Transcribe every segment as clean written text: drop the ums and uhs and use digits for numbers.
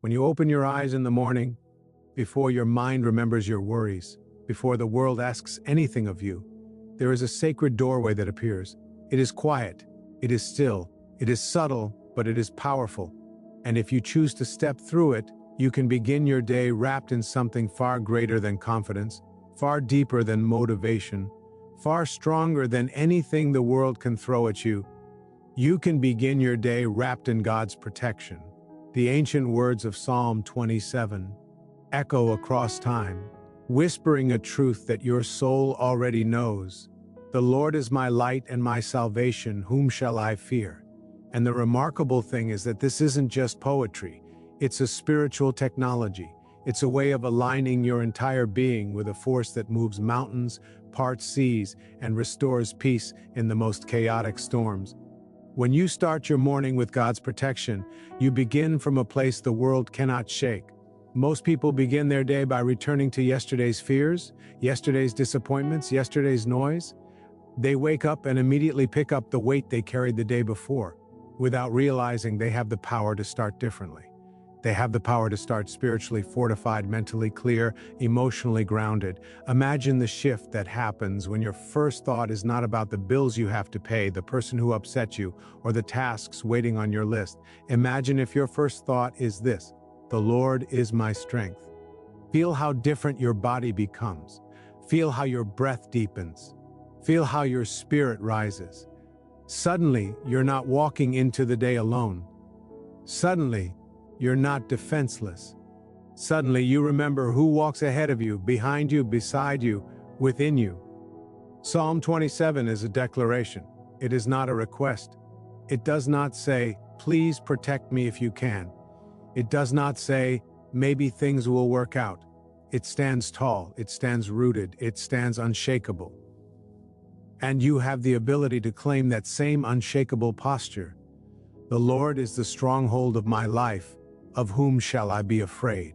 When you open your eyes in the morning, before your mind remembers your worries, before the world asks anything of you, there is a sacred doorway that appears. It is quiet, it is still, it is subtle, but it is powerful. And if you choose to step through it, you can begin your day wrapped in something far greater than confidence, far deeper than motivation, far stronger than anything the world can throw at you. You can begin your day wrapped in God's protection. The ancient words of Psalm 27 echo across time, whispering a truth that your soul already knows. The Lord is my light and my salvation, whom shall I fear? And the remarkable thing is that this isn't just poetry, it's a spiritual technology. It's a way of aligning your entire being with a force that moves mountains, parts seas, and restores peace in the most chaotic storms. When you start your morning with God's protection, you begin from a place the world cannot shake. Most people begin their day by returning to yesterday's fears, yesterday's disappointments, yesterday's noise. They wake up and immediately pick up the weight they carried the day before, without realizing they have the power to start differently. They have the power to start spiritually fortified, mentally clear, emotionally grounded. Imagine the shift that happens when your first thought is not about the bills you have to pay, the person who upset you, or the tasks waiting on your list. Imagine if your first thought is this: the Lord is my strength. Feel how different your body becomes. Feel how your breath deepens. Feel how your spirit rises. Suddenly, you're not walking into the day alone. Suddenly, you're not defenseless. Suddenly, you remember who walks ahead of you, behind you, beside you, within you. Psalm 27 is a declaration. It is not a request. It does not say, "Please protect me if you can." It does not say, "Maybe things will work out." It stands tall, it stands rooted, it stands unshakable. And you have the ability to claim that same unshakable posture. The Lord is the stronghold of my life. Of whom shall I be afraid?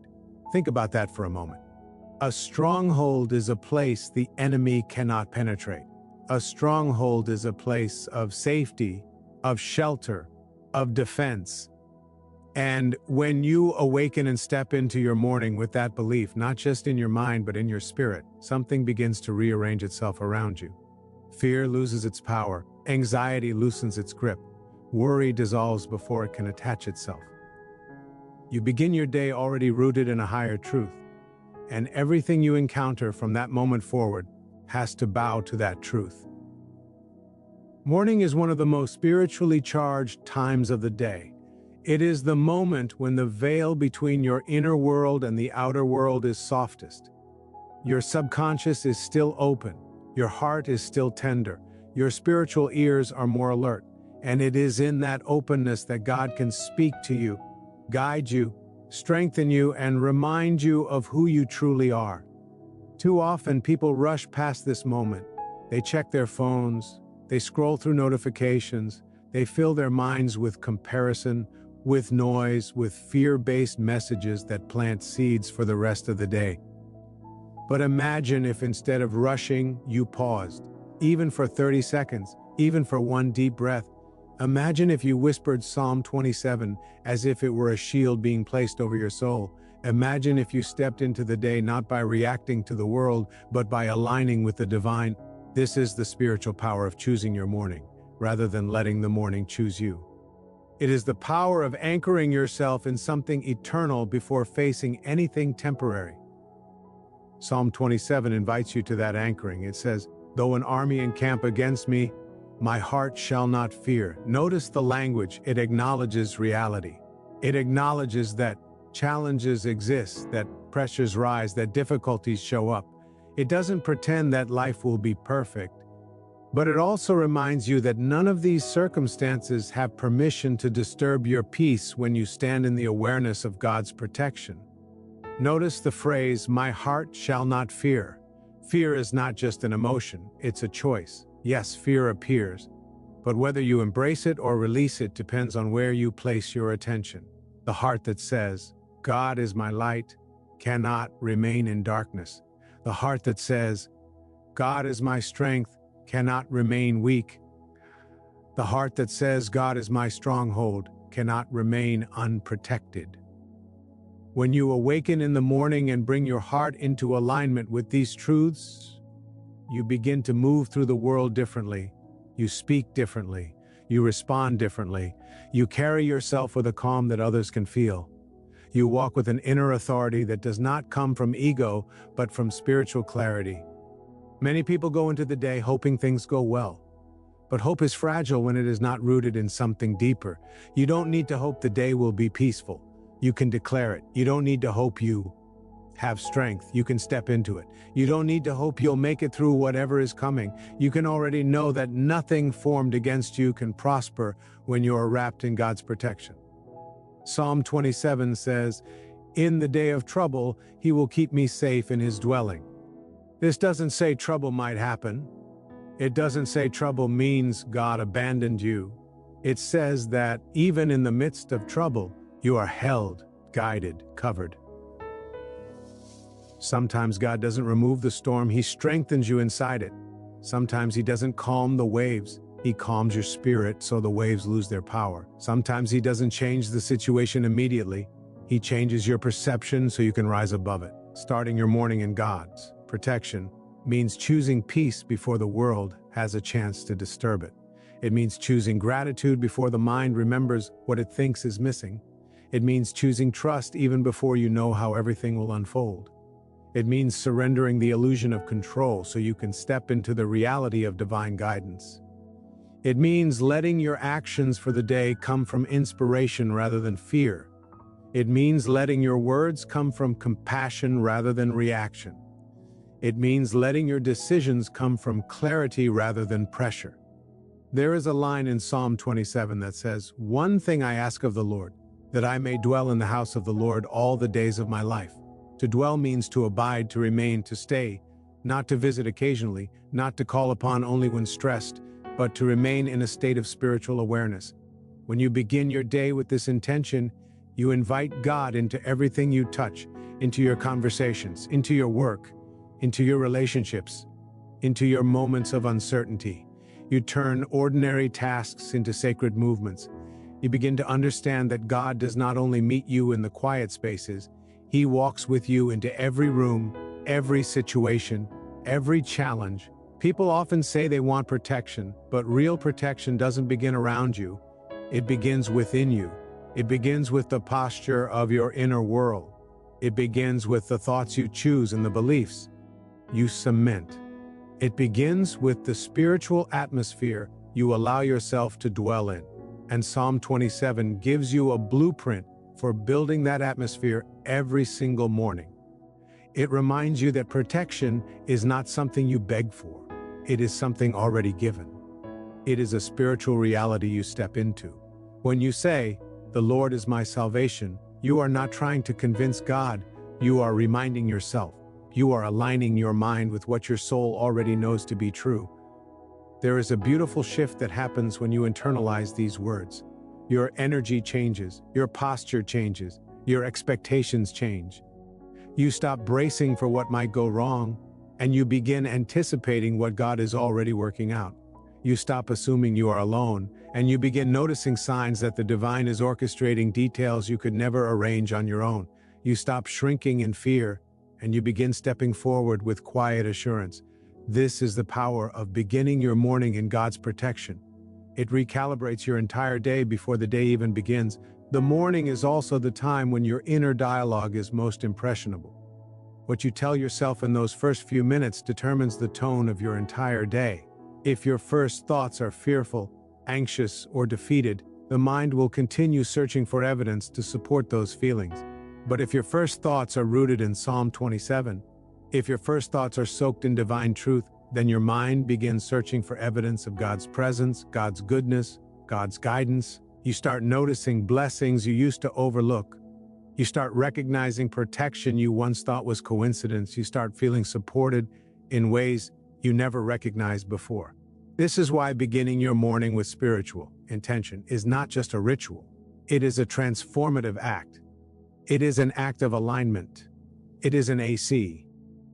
Think about that for a moment. A stronghold is a place the enemy cannot penetrate. A stronghold is a place of safety, of shelter, of defense. And when you awaken and step into your morning with that belief, not just in your mind but in your spirit, something begins to rearrange itself around you. Fear loses its power, anxiety loosens its grip, worry dissolves before it can attach itself. You begin your day already rooted in a higher truth, and everything you encounter from that moment forward has to bow to that truth. Morning is one of the most spiritually charged times of the day. It is the moment when the veil between your inner world and the outer world is softest. Your subconscious is still open, your heart is still tender, your spiritual ears are more alert, and it is in that openness that God can speak to you, guide you, strengthen you, and remind you of who you truly are. Too often, people rush past this moment. They check their phones, they scroll through notifications, they fill their minds with comparison, with noise, with fear-based messages that plant seeds for the rest of the day. But imagine if instead of rushing, you paused, even for 30 seconds, even for one deep breath. Imagine if you whispered Psalm 27 as if it were a shield being placed over your soul. Imagine if you stepped into the day not by reacting to the world, but by aligning with the divine. This is the spiritual power of choosing your morning, rather than letting the morning choose you. It is the power of anchoring yourself in something eternal before facing anything temporary. Psalm 27 invites you to that anchoring. It says, "Though an army encamp against me, my heart shall not fear." Notice the language. It acknowledges reality. It acknowledges that challenges exist, that pressures rise, that difficulties show up. It doesn't pretend that life will be perfect, but it also reminds you that none of these circumstances have permission to disturb your peace when you stand in the awareness of God's protection. Notice the phrase, "My heart shall not fear." Fear is not just an emotion, it's a choice. Yes, fear appears, but whether you embrace it or release it depends on where you place your attention. The heart that says, "God is my light," cannot remain in darkness. The heart that says, "God is my strength," cannot remain weak. The heart that says, "God is my stronghold," cannot remain unprotected. When you awaken in the morning and bring your heart into alignment with these truths, you begin to move through the world differently. You speak differently. You respond differently. You carry yourself with a calm that others can feel. You walk with an inner authority that does not come from ego, but from spiritual clarity. Many people go into the day hoping things go well. But hope is fragile when it is not rooted in something deeper. You don't need to hope the day will be peaceful. You can declare it. You don't need to hope you have strength. You can step into it. You don't need to hope you'll make it through whatever is coming. You can already know that nothing formed against you can prosper when you are wrapped in God's protection. Psalm 27 says, "In the day of trouble, he will keep me safe in his dwelling." This doesn't say trouble might happen. It doesn't say trouble means God abandoned you. It says that even in the midst of trouble, you are held, guided, covered. Sometimes God doesn't remove the storm, he strengthens you inside it. Sometimes he doesn't calm the waves, he calms your spirit so the waves lose their power. Sometimes he doesn't change the situation immediately, he changes your perception so you can rise above it. Starting your morning in God's protection means choosing peace before the world has a chance to disturb it. It means choosing gratitude before the mind remembers what it thinks is missing. It means choosing trust even before you know how everything will unfold. It means surrendering the illusion of control so you can step into the reality of divine guidance. It means letting your actions for the day come from inspiration rather than fear. It means letting your words come from compassion rather than reaction. It means letting your decisions come from clarity rather than pressure. There is a line in Psalm 27 that says, "One thing I ask of the Lord, that I may dwell in the house of the Lord all the days of my life." To dwell means to abide, to remain, to stay, not to visit occasionally, not to call upon only when stressed, but to remain in a state of spiritual awareness. When you begin your day with this intention, you invite God into everything you touch, into your conversations, into your work, into your relationships, into your moments of uncertainty. You turn ordinary tasks into sacred movements. You begin to understand that God does not only meet you in the quiet spaces, he walks with you into every room, every situation, every challenge. People often say they want protection, but real protection doesn't begin around you. It begins within you. It begins with the posture of your inner world. It begins with the thoughts you choose and the beliefs you cement. It begins with the spiritual atmosphere you allow yourself to dwell in. And Psalm 27 gives you a blueprint for building that atmosphere every single morning. It reminds you that protection is not something you beg for. It is something already given. It is a spiritual reality you step into. When you say, "The Lord is my salvation," you are not trying to convince God, you are reminding yourself. You are aligning your mind with what your soul already knows to be true. There is a beautiful shift that happens when you internalize these words. Your energy changes, your posture changes, your expectations change. You stop bracing for what might go wrong, and you begin anticipating what God is already working out. You stop assuming you are alone, and you begin noticing signs that the divine is orchestrating details you could never arrange on your own. You stop shrinking in fear, and you begin stepping forward with quiet assurance. This is the power of beginning your morning in God's protection. It recalibrates your entire day before the day even begins. The morning is also the time when your inner dialogue is most impressionable. What you tell yourself in those first few minutes determines the tone of your entire day. If your first thoughts are fearful, anxious, or defeated, the mind will continue searching for evidence to support those feelings. But if your first thoughts are rooted in Psalm 27, if your first thoughts are soaked in divine truth, then your mind begins searching for evidence of God's presence, God's goodness, God's guidance. You start noticing blessings you used to overlook. You start recognizing protection you once thought was coincidence. You start feeling supported in ways you never recognized before. This is why beginning your morning with spiritual intention is not just a ritual. It is a transformative act. It is an act of alignment. It is an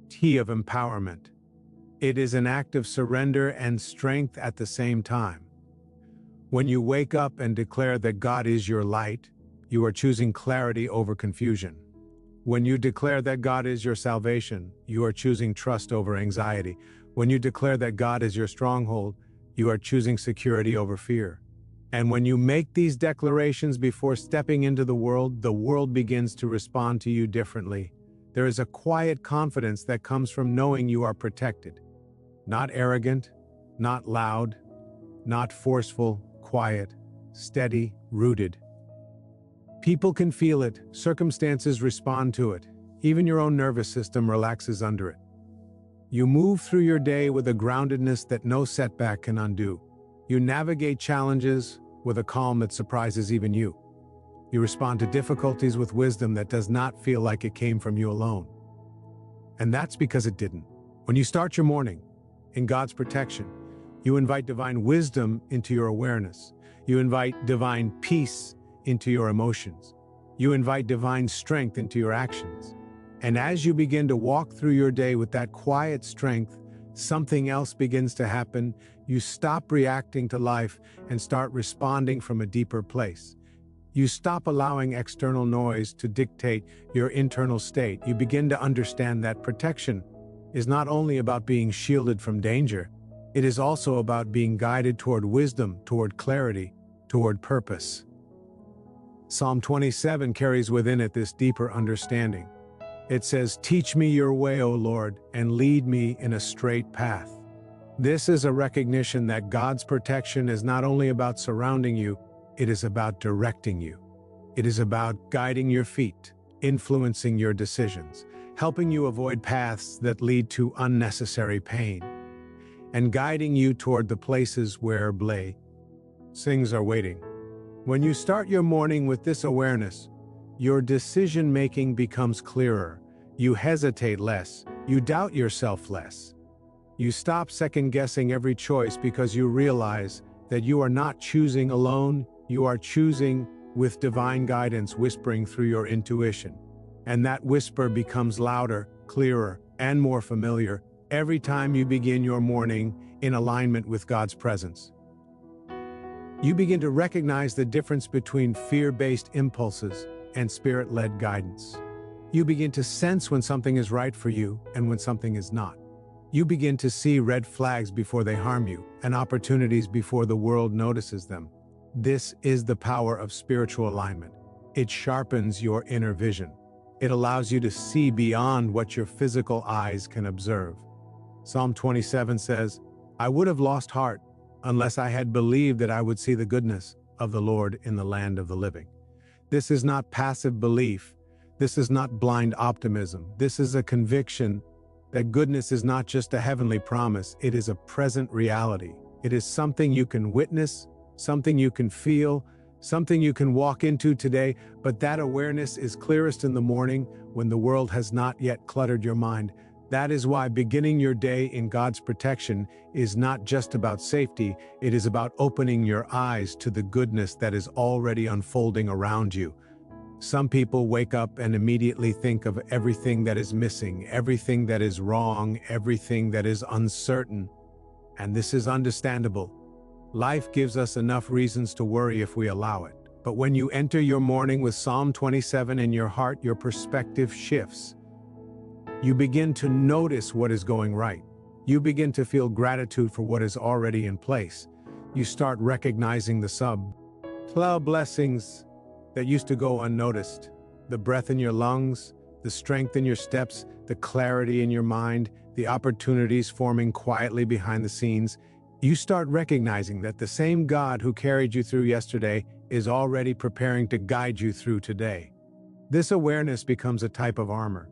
T of empowerment. It is an act of surrender and strength at the same time. When you wake up and declare that God is your light, you are choosing clarity over confusion. When you declare that God is your salvation, you are choosing trust over anxiety. When you declare that God is your stronghold, you are choosing security over fear. And when you make these declarations before stepping into the world begins to respond to you differently. There is a quiet confidence that comes from knowing you are protected. Not arrogant, not loud, not forceful, quiet, steady, rooted. People can feel it, circumstances respond to it, even your own nervous system relaxes under it. You move through your day with a groundedness that no setback can undo. You navigate challenges with a calm that surprises even you. You respond to difficulties with wisdom that does not feel like it came from you alone. And that's because it didn't. When you start your morning in God's protection, you invite divine wisdom into your awareness. You invite divine peace into your emotions. You invite divine strength into your actions. And as you begin to walk through your day with that quiet strength, something else begins to happen. You stop reacting to life and start responding from a deeper place. You stop allowing external noise to dictate your internal state. You begin to understand that protection is not only about being shielded from danger, it is also about being guided toward wisdom, toward clarity, toward purpose. Psalm 27 carries within it this deeper understanding. It says, "Teach me your way, O Lord, and lead me in a straight path." This is a recognition that God's protection is not only about surrounding you, it is about directing you. It is about guiding your feet, influencing your decisions, helping you avoid paths that lead to unnecessary pain, and guiding you toward the places where blessings are waiting. When you start your morning with this awareness, your decision-making becomes clearer. You hesitate less. You doubt yourself less. You stop second-guessing every choice because you realize that you are not choosing alone, you are choosing with divine guidance whispering through your intuition. And that whisper becomes louder, clearer, and more familiar every time you begin your morning in alignment with God's presence. You begin to recognize the difference between fear-based impulses and spirit-led guidance. You begin to sense when something is right for you and when something is not. You begin to see red flags before they harm you and opportunities before the world notices them. This is the power of spiritual alignment. It sharpens your inner vision. It allows you to see beyond what your physical eyes can observe. Psalm 27 says, "I would have lost heart unless I had believed that I would see the goodness of the Lord in the land of the living." This is not passive belief. This is not blind optimism. This is a conviction that goodness is not just a heavenly promise, it is a present reality. It is something you can witness, something you can feel, something you can walk into today, but that awareness is clearest in the morning when the world has not yet cluttered your mind. That is why beginning your day in God's protection is not just about safety, it is about opening your eyes to the goodness that is already unfolding around you. Some people wake up and immediately think of everything that is missing, everything that is wrong, everything that is uncertain. And this is understandable. Life gives us enough reasons to worry if we allow it. But when you enter your morning with Psalm 27 in your heart, your perspective shifts. You begin to notice what is going right. You begin to feel gratitude for what is already in place. You start recognizing the subtle blessings that used to go unnoticed. The breath in your lungs, the strength in your steps, the clarity in your mind, the opportunities forming quietly behind the scenes. You start recognizing that the same God who carried you through yesterday is already preparing to guide you through today. This awareness becomes a type of armor.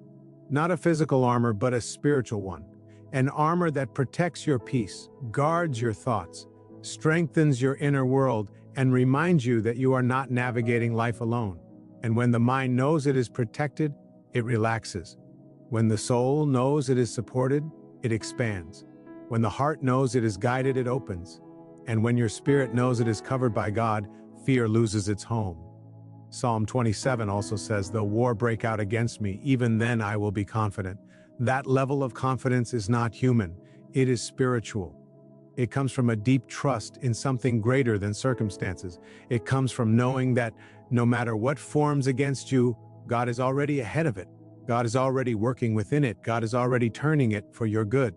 Not a physical armor, but a spiritual one. An armor that protects your peace, guards your thoughts, strengthens your inner world, and reminds you that you are not navigating life alone. And when the mind knows it is protected, it relaxes. When the soul knows it is supported, it expands. When the heart knows it is guided, it opens. And when your spirit knows it is covered by God, fear loses its home. Psalm 27 also says, "Though war break out against me, even then I will be confident." That level of confidence is not human, it is spiritual. It comes from a deep trust in something greater than circumstances. It comes from knowing that no matter what forms against you, God is already ahead of it. God is already working within it. God is already turning it for your good.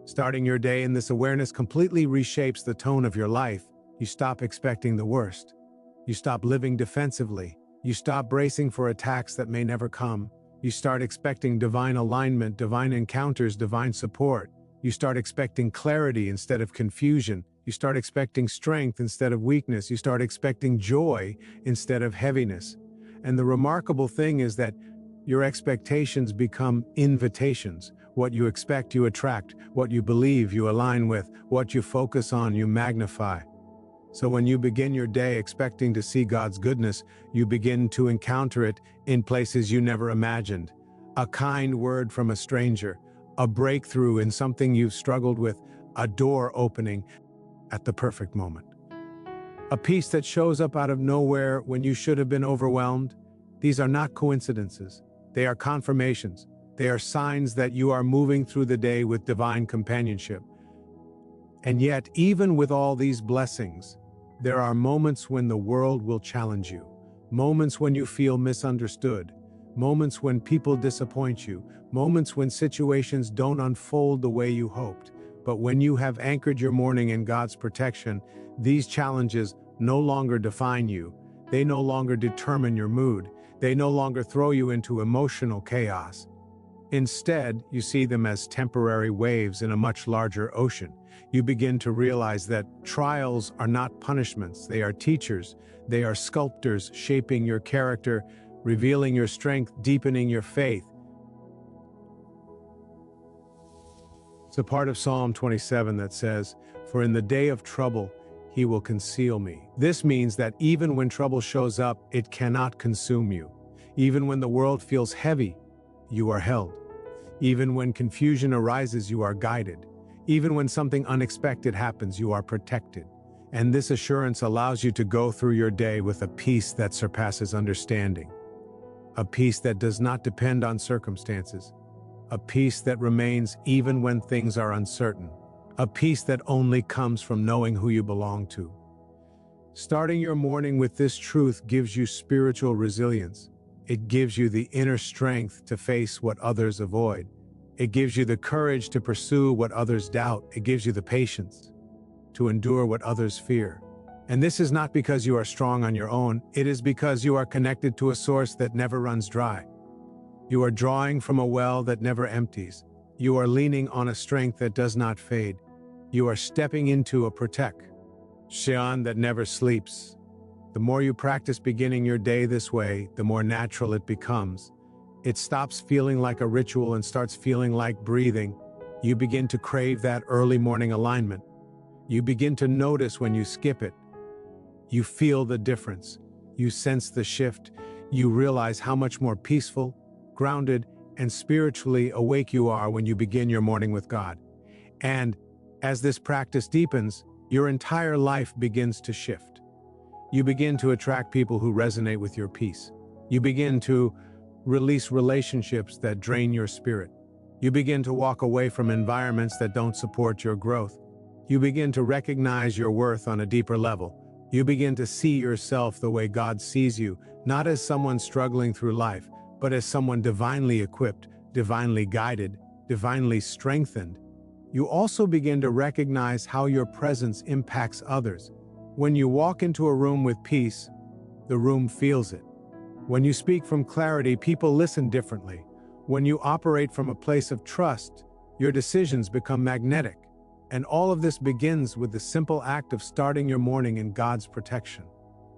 Starting your day in this awareness completely reshapes the tone of your life. You stop expecting the worst. You stop living defensively. You stop bracing for attacks that may never come. You start expecting divine alignment, divine encounters, divine support. You start expecting clarity instead of confusion. You start expecting strength instead of weakness. You start expecting joy instead of heaviness. And the remarkable thing is that your expectations become invitations. What you expect, you attract. What you believe, you align with. What you focus on, you magnify. So when you begin your day expecting to see God's goodness, you begin to encounter it in places you never imagined. A kind word from a stranger, a breakthrough in something you've struggled with, a door opening at the perfect moment. A peace that shows up out of nowhere when you should have been overwhelmed. These are not coincidences. They are confirmations. They are signs that you are moving through the day with divine companionship. And yet, even with all these blessings, there are moments when the world will challenge you, moments when you feel misunderstood, moments when people disappoint you, moments when situations don't unfold the way you hoped. But when you have anchored your morning in God's protection, these challenges no longer define you. They no longer determine your mood. They no longer throw you into emotional chaos. Instead, you see them as temporary waves in a much larger ocean. You begin to realize that trials are not punishments, they are teachers, they are sculptors shaping your character, revealing your strength, deepening your faith. It's a part of Psalm 27 that says, "For in the day of trouble, he will conceal me." This means that even when trouble shows up, it cannot consume you. Even when the world feels heavy, you are held. Even when confusion arises, you are guided. Even when something unexpected happens, you are protected. And this assurance allows you to go through your day with a peace that surpasses understanding. A peace that does not depend on circumstances. A peace that remains even when things are uncertain. A peace that only comes from knowing who you belong to. Starting your morning with this truth gives you spiritual resilience. It gives you the inner strength to face what others avoid. It gives you the courage to pursue what others doubt. It gives you the patience to endure what others fear. And this is not because you are strong on your own. It is because you are connected to a source that never runs dry. You are drawing from a well that never empties. You are leaning on a strength that does not fade. You are stepping into a protection that never sleeps. The more you practice beginning your day this way, the more natural it becomes. It stops feeling like a ritual and starts feeling like breathing. You begin to crave that early morning alignment. You begin to notice when you skip it. You feel the difference. You sense the shift. You realize how much more peaceful, grounded, and spiritually awake you are when you begin your morning with God. And as this practice deepens, your entire life begins to shift. You begin to attract people who resonate with your peace. You begin to release relationships that drain your spirit. You begin to walk away from environments that don't support your growth. You begin to recognize your worth on a deeper level. You begin to see yourself the way God sees you, not as someone struggling through life, but as someone divinely equipped, divinely guided, divinely strengthened. You also begin to recognize how your presence impacts others. When you walk into a room with peace, the room feels it. When you speak from clarity, people listen differently. When you operate from a place of trust, your decisions become magnetic. And all of this begins with the simple act of starting your morning in God's protection.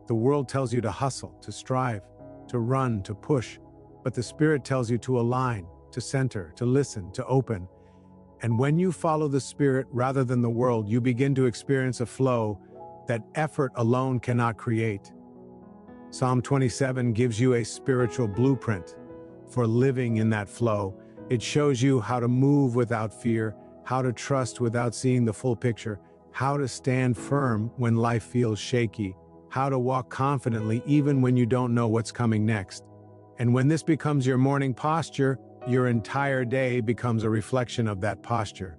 The world tells you to hustle, to strive, to run, to push, but the Spirit tells you to align, to center, to listen, to open. And when you follow the Spirit rather than the world, you begin to experience a flow that effort alone cannot create. Psalm 27 gives you a spiritual blueprint for living in that flow. It shows you how to move without fear, how to trust without seeing the full picture, how to stand firm when life feels shaky, how to walk confidently even when you don't know what's coming next. And when this becomes your morning posture, your entire day becomes a reflection of that posture.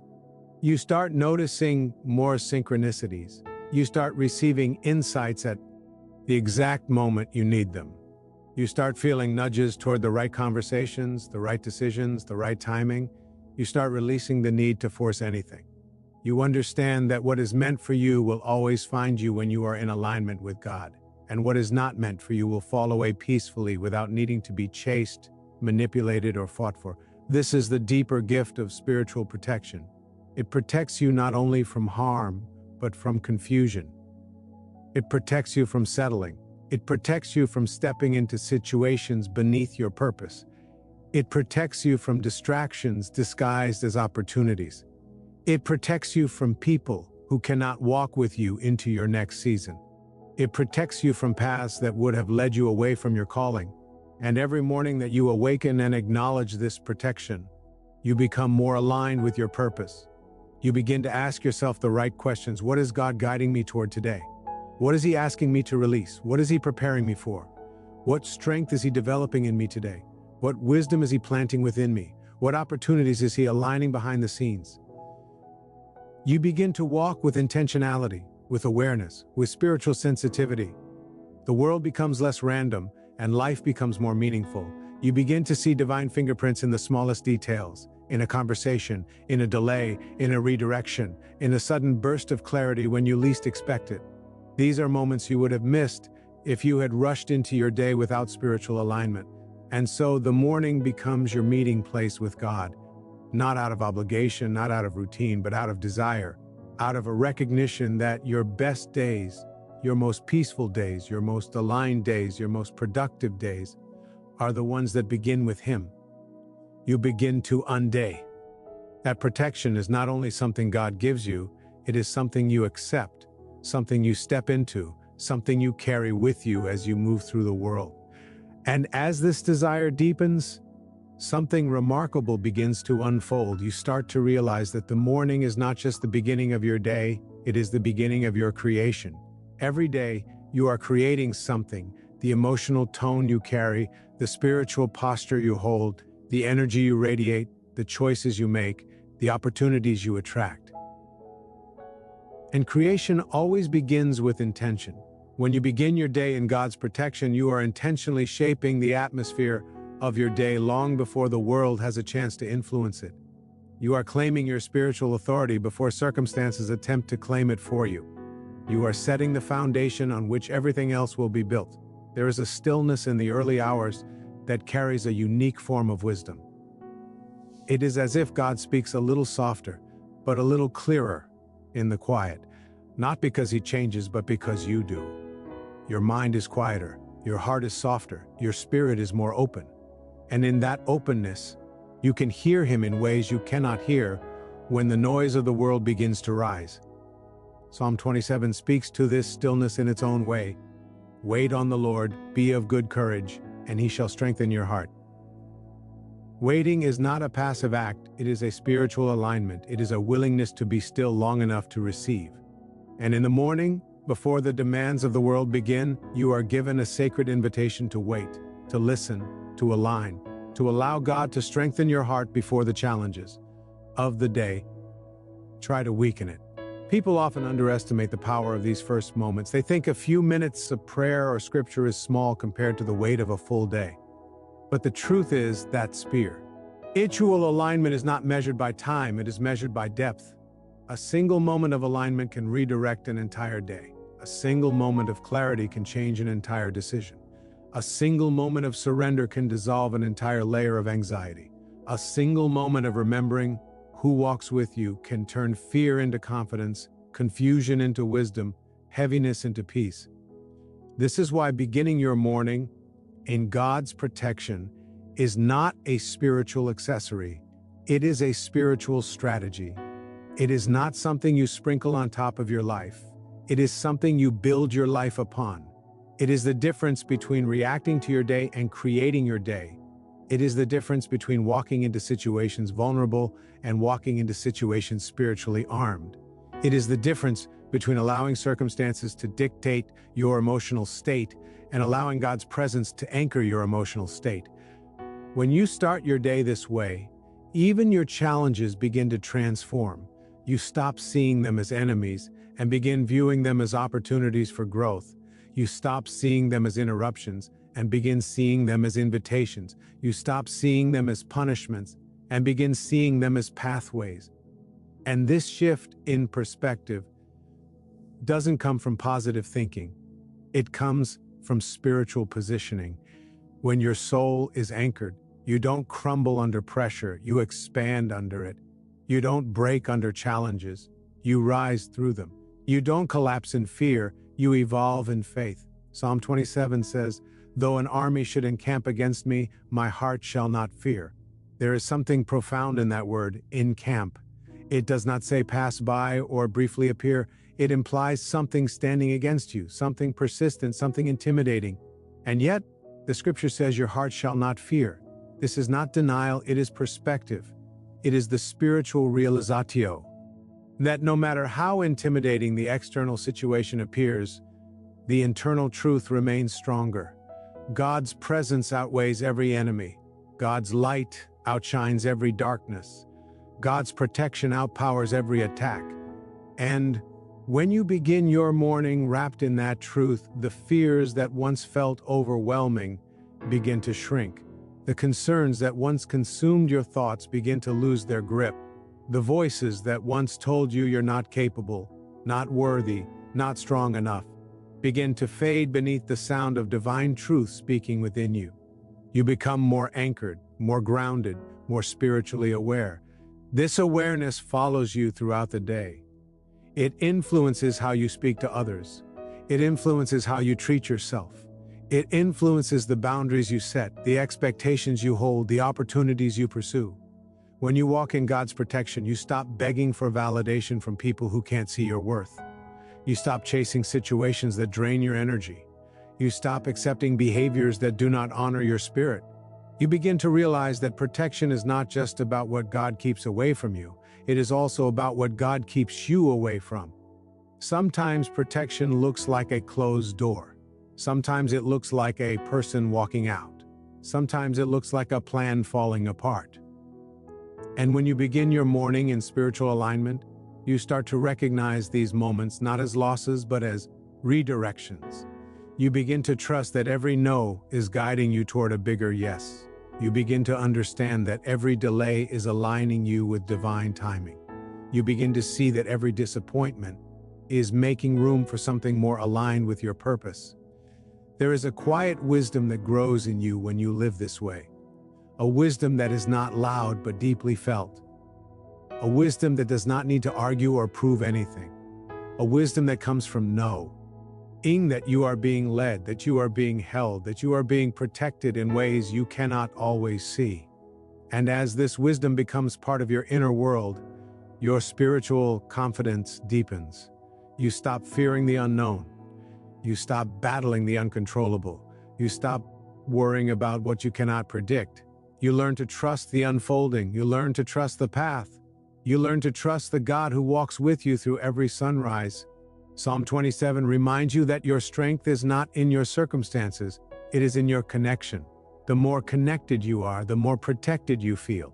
You start noticing more synchronicities. You start receiving insights at the exact moment you need them. You start feeling nudges toward the right conversations, the right decisions, the right timing. You start releasing the need to force anything. You understand that what is meant for you will always find you when you are in alignment with God, and what is not meant for you will fall away peacefully without needing to be chased, manipulated, or fought for. This is the deeper gift of spiritual protection. It protects you not only from harm, but from confusion. It protects you from settling. It protects you from stepping into situations beneath your purpose. It protects you from distractions disguised as opportunities. It protects you from people who cannot walk with you into your next season. It protects you from paths that would have led you away from your calling. And every morning that you awaken and acknowledge this protection, you become more aligned with your purpose. You begin to ask yourself the right questions. What is God guiding me toward today? What is He asking me to release? What is He preparing me for? What strength is He developing in me today? What wisdom is He planting within me? What opportunities is He aligning behind the scenes? You begin to walk with intentionality, with awareness, with spiritual sensitivity. The world becomes less random, and life becomes more meaningful. You begin to see divine fingerprints in the smallest details, in a conversation, in a delay, in a redirection, in a sudden burst of clarity when you least expect it. These are moments you would have missed if you had rushed into your day without spiritual alignment. And so the morning becomes your meeting place with God, not out of obligation, not out of routine, but out of desire, out of a recognition that your best days, your most peaceful days, your most aligned days, your most productive days are the ones that begin with Him. You begin to unday. That protection is not only something God gives you, it is something you accept, something you step into, something you carry with you as you move through the world. And as this desire deepens, something remarkable begins to unfold. You start to realize that the morning is not just the beginning of your day, it is the beginning of your creation. Every day, you are creating something: the emotional tone you carry, the spiritual posture you hold, the energy you radiate, the choices you make, the opportunities you attract. And creation always begins with intention. When you begin your day in God's protection, you are intentionally shaping the atmosphere of your day long before the world has a chance to influence it. You are claiming your spiritual authority before circumstances attempt to claim it for you. You are setting the foundation on which everything else will be built. There is a stillness in the early hours that carries a unique form of wisdom. It is as if God speaks a little softer, but a little clearer in the quiet, not because He changes, but because you do. Your mind is quieter, your heart is softer, your spirit is more open. And in that openness, you can hear Him in ways you cannot hear when the noise of the world begins to rise. Psalm 27 speaks to this stillness in its own way. Wait on the Lord, be of good courage, and He shall strengthen your heart. Waiting is not a passive act, it is a spiritual alignment. It is a willingness to be still long enough to receive. And in the morning, before the demands of the world begin, you are given a sacred invitation to wait, to listen, to align, to allow God to strengthen your heart before the challenges of the day try to weaken it. People often underestimate the power of these first moments. They think a few minutes of prayer or scripture is small compared to the weight of a full day. But the truth is that spiritual alignment is not measured by time, it is measured by depth. A single moment of alignment can redirect an entire day. A single moment of clarity can change an entire decision. A single moment of surrender can dissolve an entire layer of anxiety. A single moment of remembering who walks with you can turn fear into confidence, confusion into wisdom, heaviness into peace. This is why beginning your morning in God's protection is not a spiritual accessory. It is a spiritual strategy. It is not something you sprinkle on top of your life. It is something you build your life upon. It is the difference between reacting to your day and creating your day. It is the difference between walking into situations vulnerable and walking into situations spiritually armed. It is the difference between allowing circumstances to dictate your emotional state and allowing God's presence to anchor your emotional state. When you start your day this way, even your challenges begin to transform. You stop seeing them as enemies and begin viewing them as opportunities for growth. You stop seeing them as interruptions and begin seeing them as invitations. You stop seeing them as punishments and begin seeing them as pathways. And this shift in perspective doesn't come from positive thinking. It comes from spiritual positioning. When your soul is anchored, you don't crumble under pressure, you expand under it. You don't break under challenges, you rise through them. You don't collapse in fear, you evolve in faith. Psalm 27 says, "Though an army should encamp against me, my heart shall not fear." There is something profound in that word, encamp. It does not say pass by or briefly appear. It implies something standing against you, something persistent, something intimidating. And yet, the scripture says your heart shall not fear. This is not denial, it is perspective. It is the spiritual realizatio that no matter how intimidating the external situation appears, the internal truth remains stronger. God's presence outweighs every enemy. God's light outshines every darkness. God's protection outpowers every attack. And when you begin your morning wrapped in that truth, the fears that once felt overwhelming begin to shrink. The concerns that once consumed your thoughts begin to lose their grip. The voices that once told you you're not capable, not worthy, not strong enough, begin to fade beneath the sound of divine truth speaking within you. You become more anchored, more grounded, more spiritually aware. This awareness follows you throughout the day. It influences how you speak to others. It influences how you treat yourself. It influences the boundaries you set, the expectations you hold, the opportunities you pursue. When you walk in God's protection, you stop begging for validation from people who can't see your worth. You stop chasing situations that drain your energy. You stop accepting behaviors that do not honor your spirit. You begin to realize that protection is not just about what God keeps away from you, it is also about what God keeps you away from. Sometimes protection looks like a closed door. Sometimes it looks like a person walking out. Sometimes it looks like a plan falling apart. And when you begin your morning in spiritual alignment, you start to recognize these moments not as losses but as redirections. You begin to trust that every no is guiding you toward a bigger yes. You begin to understand that every delay is aligning you with divine timing. You begin to see that every disappointment is making room for something more aligned with your purpose. There is a quiet wisdom that grows in you when you live this way. A wisdom that is not loud but deeply felt. A wisdom that does not need to argue or prove anything. A wisdom that comes from knowing that you are being led, that you are being held, that you are being protected in ways you cannot always see. And as this wisdom becomes part of your inner world, your spiritual confidence deepens. You stop fearing the unknown. You stop battling the uncontrollable. You stop worrying about what you cannot predict. You learn to trust the unfolding. You learn to trust the path. You learn to trust the God who walks with you through every sunrise. Psalm 27 reminds you that your strength is not in your circumstances, it is in your connection. The more connected you are, the more protected you feel.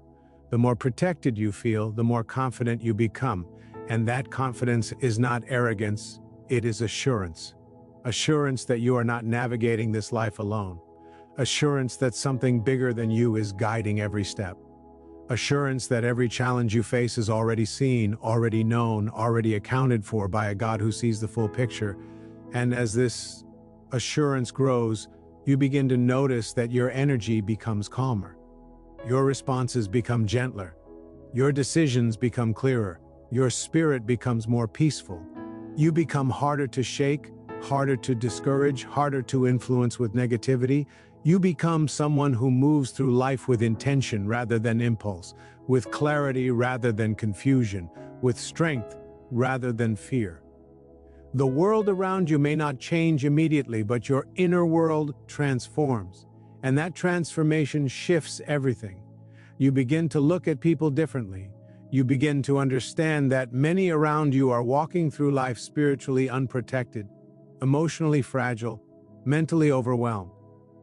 The more protected you feel, the more confident you become. And that confidence is not arrogance, it is assurance. Assurance that you are not navigating this life alone. Assurance that something bigger than you is guiding every step. Assurance that every challenge you face is already seen, already known, already accounted for by a God who sees the full picture. And as this assurance grows, you begin to notice that your energy becomes calmer. Your responses become gentler. Your decisions become clearer. Your spirit becomes more peaceful. You become harder to shake, harder to discourage, harder to influence with negativity. You become someone who moves through life with intention rather than impulse, with clarity rather than confusion, with strength rather than fear. The world around you may not change immediately, but your inner world transforms, and that transformation shifts everything. You begin to look at people differently. You begin to understand that many around you are walking through life spiritually unprotected, emotionally fragile, mentally overwhelmed.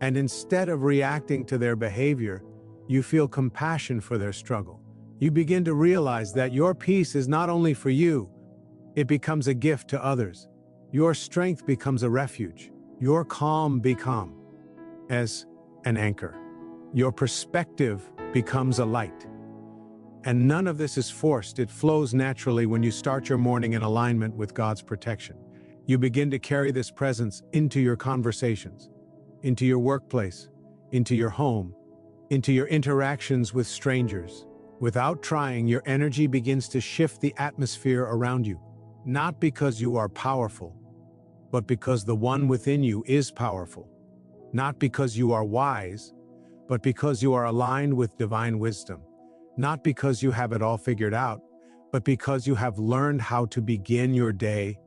And instead of reacting to their behavior, you feel compassion for their struggle. You begin to realize that your peace is not only for you, it becomes a gift to others. Your strength becomes a refuge. Your calm becomes as an anchor. Your perspective becomes a light. And none of this is forced. It flows naturally when you start your morning in alignment with God's protection. You begin to carry this presence into your conversations, into your workplace, into your home, into your interactions with strangers. Without trying, your energy begins to shift the atmosphere around you, not because you are powerful, but because the one within you is powerful. Not because you are wise, but because you are aligned with divine wisdom. Not because you have it all figured out, but because you have learned how to begin your day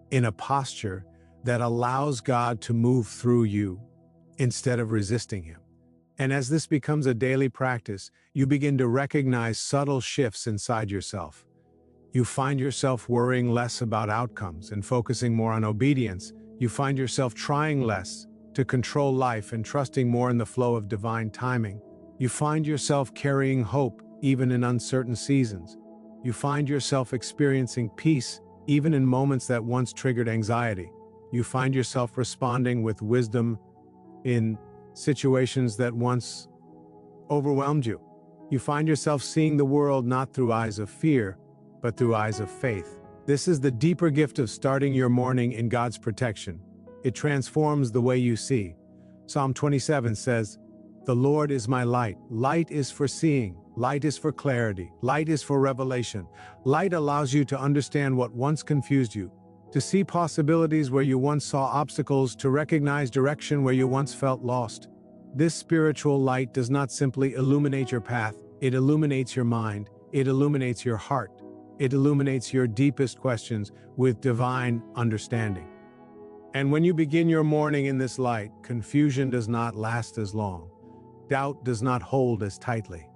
in a posture that allows God to move through you instead of resisting Him. And as this becomes a daily practice, you begin to recognize subtle shifts inside yourself. You find yourself worrying less about outcomes and focusing more on obedience. You find yourself trying less to control life and trusting more in the flow of divine timing. You find yourself carrying hope even in uncertain seasons. You find yourself experiencing peace even in moments that once triggered anxiety. You find yourself responding with wisdom in situations that once overwhelmed you. You find yourself seeing the world not through eyes of fear, but through eyes of faith. This is the deeper gift of starting your morning in God's protection. It transforms the way you see. Psalm 27 says, "The Lord is my light." Light is for seeing. Light is for clarity. Light is for revelation. Light allows you to understand what once confused you, to see possibilities where you once saw obstacles, to recognize direction where you once felt lost. This spiritual light does not simply illuminate your path, it illuminates your mind, it illuminates your heart, it illuminates your deepest questions with divine understanding. And when you begin your morning in this light, confusion does not last as long. Doubt does not hold as tightly.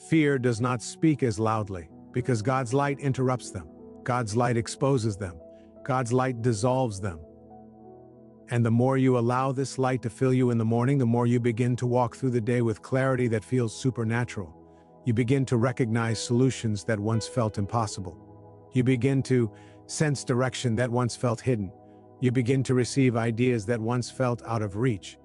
Fear does not speak as loudly, because God's light interrupts them. God's light exposes them. God's light dissolves them. And the more you allow this light to fill you in the morning, the more you begin to walk through the day with clarity that feels supernatural. You begin to recognize solutions that once felt impossible. You begin to sense direction that once felt hidden. You begin to receive ideas that once felt out of reach.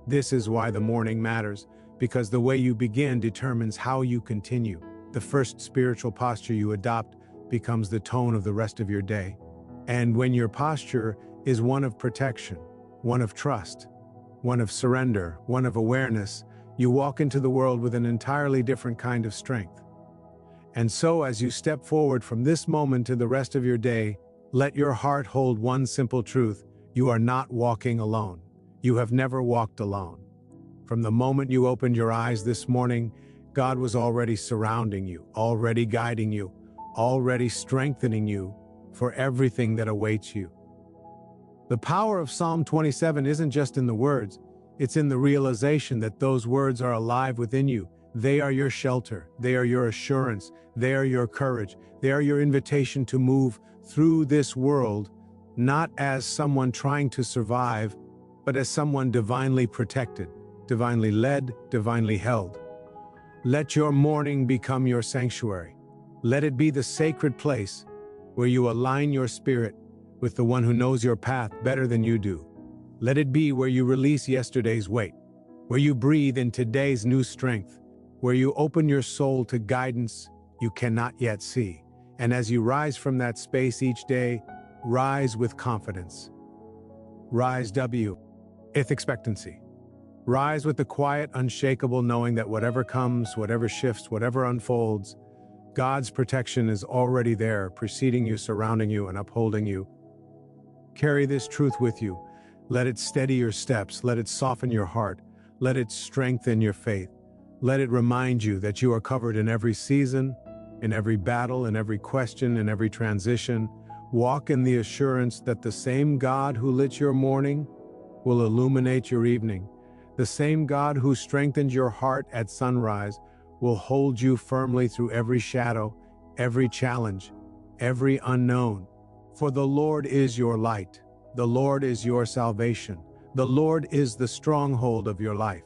This is why the morning matters, because the way you begin determines how you continue. The first spiritual posture you adopt becomes the tone of the rest of your day. And when your posture is one of protection, one of trust, one of surrender, one of awareness, you walk into the world with an entirely different kind of strength. And so, as you step forward from this moment to the rest of your day, let your heart hold one simple truth: you are not walking alone. You have never walked alone. From the moment you opened your eyes this morning, God was already surrounding you, already guiding you, already strengthening you for everything that awaits you. The power of Psalm 27 isn't just in the words, it's in the realization that those words are alive within you. They are your shelter, they are your assurance, they are your courage, they are your invitation to move through this world, not as someone trying to survive, but as someone divinely protected, divinely led, divinely held. Let your morning become your sanctuary. Let it be the sacred place where you align your spirit with the one who knows your path better than you do. Let it be where you release yesterday's weight, where you breathe in today's new strength, where you open your soul to guidance you cannot yet see. And as you rise from that space each day, rise with confidence. Rise with expectancy. Rise with the quiet, unshakable knowing that whatever comes, whatever shifts, whatever unfolds, God's protection is already there, preceding you, surrounding you, and upholding you. Carry this truth with you. Let it steady your steps. Let it soften your heart. Let it strengthen your faith. Let it remind you that you are covered in every season, in every battle, in every question, in every transition. Walk in the assurance that the same God who lit your morning will illuminate your evening. The same God who strengthened your heart at sunrise will hold you firmly through every shadow, every challenge, every unknown. For the Lord is your light. The Lord is your salvation. The Lord is the stronghold of your life.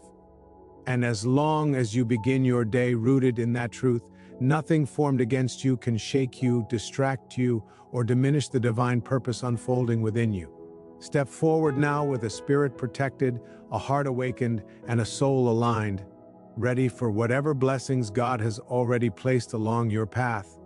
And as long as you begin your day rooted in that truth, nothing formed against you can shake you, distract you, or diminish the divine purpose unfolding within you. Step forward now with a spirit protected, a heart awakened, and a soul aligned, ready for whatever blessings God has already placed along your path.